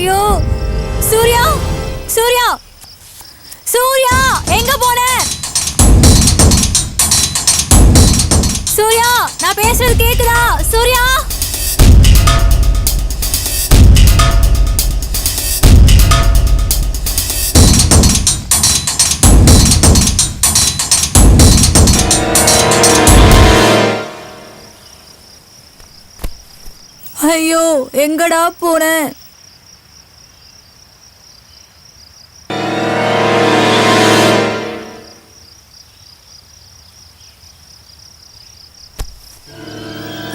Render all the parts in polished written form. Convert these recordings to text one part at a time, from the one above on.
ஐயோ சூர்யா சூர்யா சூர்யா எங்க போன? சூர்யா நான் பேசுறது கேக்குதா? சூர்யா ஐயோ எங்கடா போன?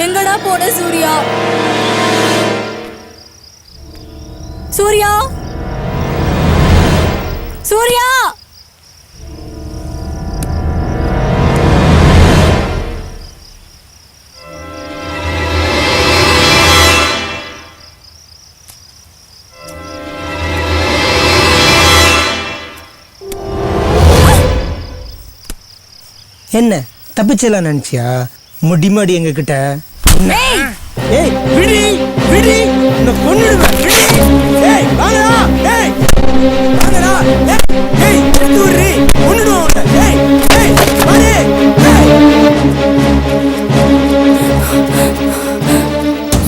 எங்கடா போன சூர்யா? சூர்யா சூர்யா என்ன தப்பிச்சலாம் நினைச்சியா? முடிமாடி எங்க கிட்ட. ஏய் விடி விடி இந்த பொண்ணுடுவேன். ஏய் வாங்கடா. ஏய் வாங்கடா. ஏய் எடுத்துறி பொண்ணுடுவோம். ஏய் ஏய் வாடே.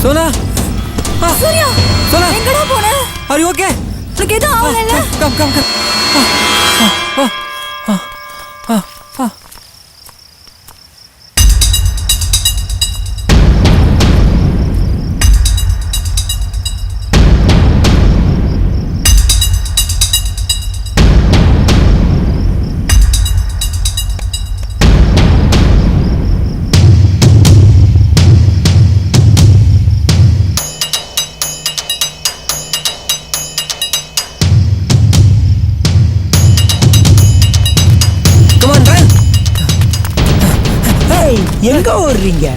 சோனா சூர்யா சோனா எங்கடா போன? Are you okay? உனக்கு எதுவும் ஆகல? Come come come. எங்க ஓடுறீங்க?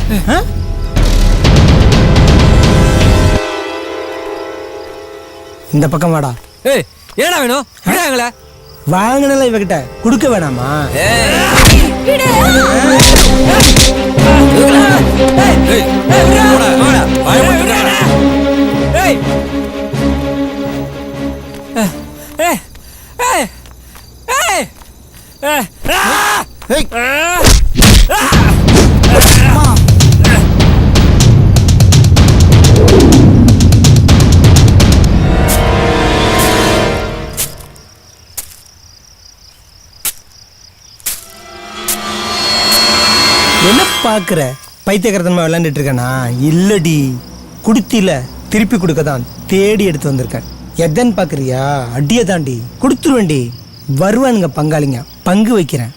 இந்த பக்கம் வாடா. ஏய் என்னடா வேணும்? விடுங்களே. வாங்கனல இவகிட்ட குடுக்க வேணாமா? விடு. ஏய் ஏய் போடா போடா. வாய மூடுடா. ஏய் ஏய் ஏய் ஏய் ஏய் ஏய் என்ன பாக்குற? பைத்தியக்காரத்தனமா விளையாண்டுட்டு இருக்கனா? இல்லடி, குடுத்தில திருப்பி கொடுக்க தான் தேடி எடுத்து வந்திருக்கேன். எதன்னு பாக்குறியா? அடிய தாண்டி கொடுத்துருவேண்டி. வருவானுங்க பங்காளிங்க, பங்கு வைக்கிறேன்.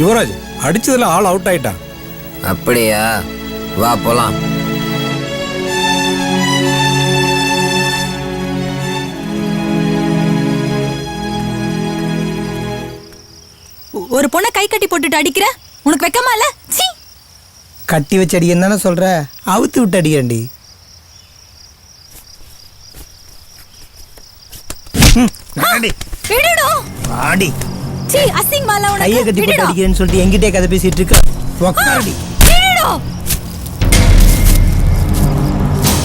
யுவராஜ் அடிச்சதுல ஆள் அவுட் ஆயிட்டான். அப்படியா? வா போலாம். ஒரு பொண்ணை கை கட்டி போட்டுட்டு அடிக்கிற, உனக்கு வெக்கமா இல்ல? சீ. கட்டி வச்சு அடிக்கன்னு தானே சொல்ற? அவுத்து விட்டு அடிக்கண்டி. விடுடா. ஆடி. சீ அசிங்கமால உனக்கு. கையை கட்டி போட்டு அடிக்கிறேன்னு சொல்லிட்டு என்கிட்டே கதை பேசிட்டு இருக்க. உக்காடி. விடுடா.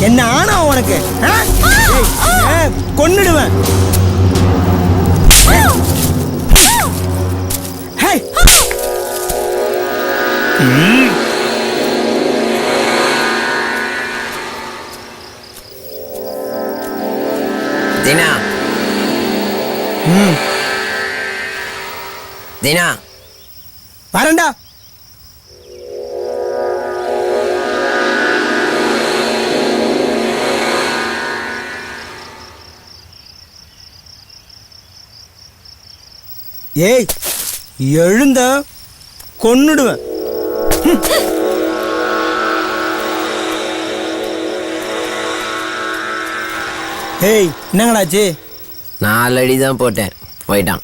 என்ன ஆனா உனக்கு? கொன்னுடுவேன். தீனா வரேன்டா. ஏய் எழுந்த கொன்னுடுவேன். ஏய் என்னங்கடாச்சு? 4 அடி தான் போட்டேன், போயிட்டான்.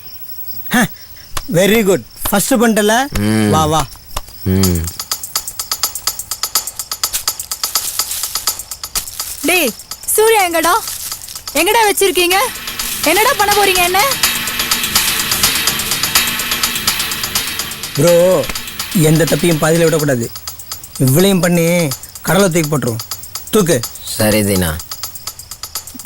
வெரி குட், ஃபர்ஸ்ட் பண்ணிட்டல. ம். வா வா. ம். டேய் சூர்யா எங்கடா எங்கடா வச்சிருக்கீங்க? என்னடா பண்ண போறீங்க என்ன? ப்ரோ எந்த தப்பையும் பாதியில் விடக்கூடாது. இவ்வளையும் பண்ணி கடலை தூக்கி போட்டுரும். தூக்கு. சரி தீனா.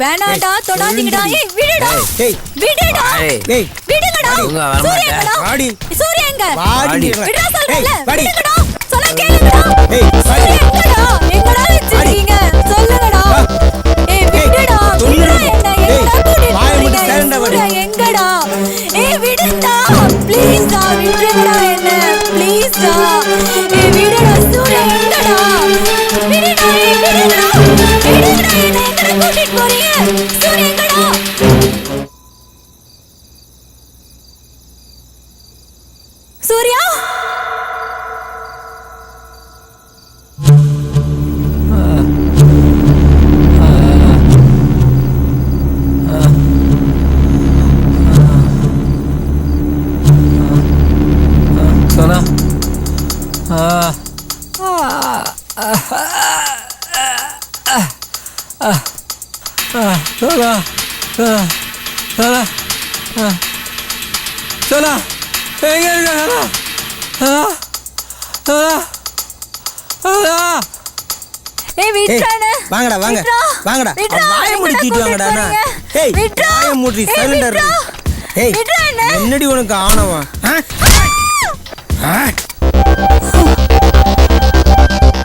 வேணாடா தொடாதீங்கடா. ஏய் விடுடா. ஏய் விடுடா. ஏய். ஏய் விடுங்கடா. இவங்க வர சூர்யா மாட்டேன். எங்கடா? வாடி. சூர்யா எங்க? வாடி. விடுடா சொல்றேன்ல. ஏய், வாடி. விடுங்கடா. சொன்னா கேளுங்கடா. ஏய், வாடி. சூர்யா எங்கடா? எங்கடா வச்சிருக்கீங்க? சொல்லுங்கடா. ஏய் விடுடா. சொல்லுடா. விடுடா என்ன? ஏய், எங்கடா கூட்டிட்டு வாயை மூடி போறீங்க? silent ஆ வாடி. சூர்யா எங்கடா? ஏய் விடுடா. ப்ளீஸ் டா விடுங்கடா என்ன. ப்ளீஸ் டா. ஏய் விடுடா சூர்யா எங்கடா? விடுடா. ஏய் விடுடா. விடுடா என்ன எங்கடா கூட்டிட்டு போறீங்க? சூர்யா எங்கடா? சூர்யா சோனா சோனா சோனா சோனா எங்க இருக்க சோனா சோனா சோனா ஏய் ஏய் விட்றானே. வாங்கடா வாங்க. விட்றா. வாங்கடா. விட்றா. வாயை மூடி எங்கடா தூக்கிட்டு வாங்கடா. கூட்டிட்டு அண்ணா. போறீங்க? ஏய் விட்றா. வாயை மூடி ஏய், சைலண்டா இரு. விட்றா. ஏய் விட்றா என்ன? என்னடி உனக்கு ஆணவம்? ஆ? ஆ?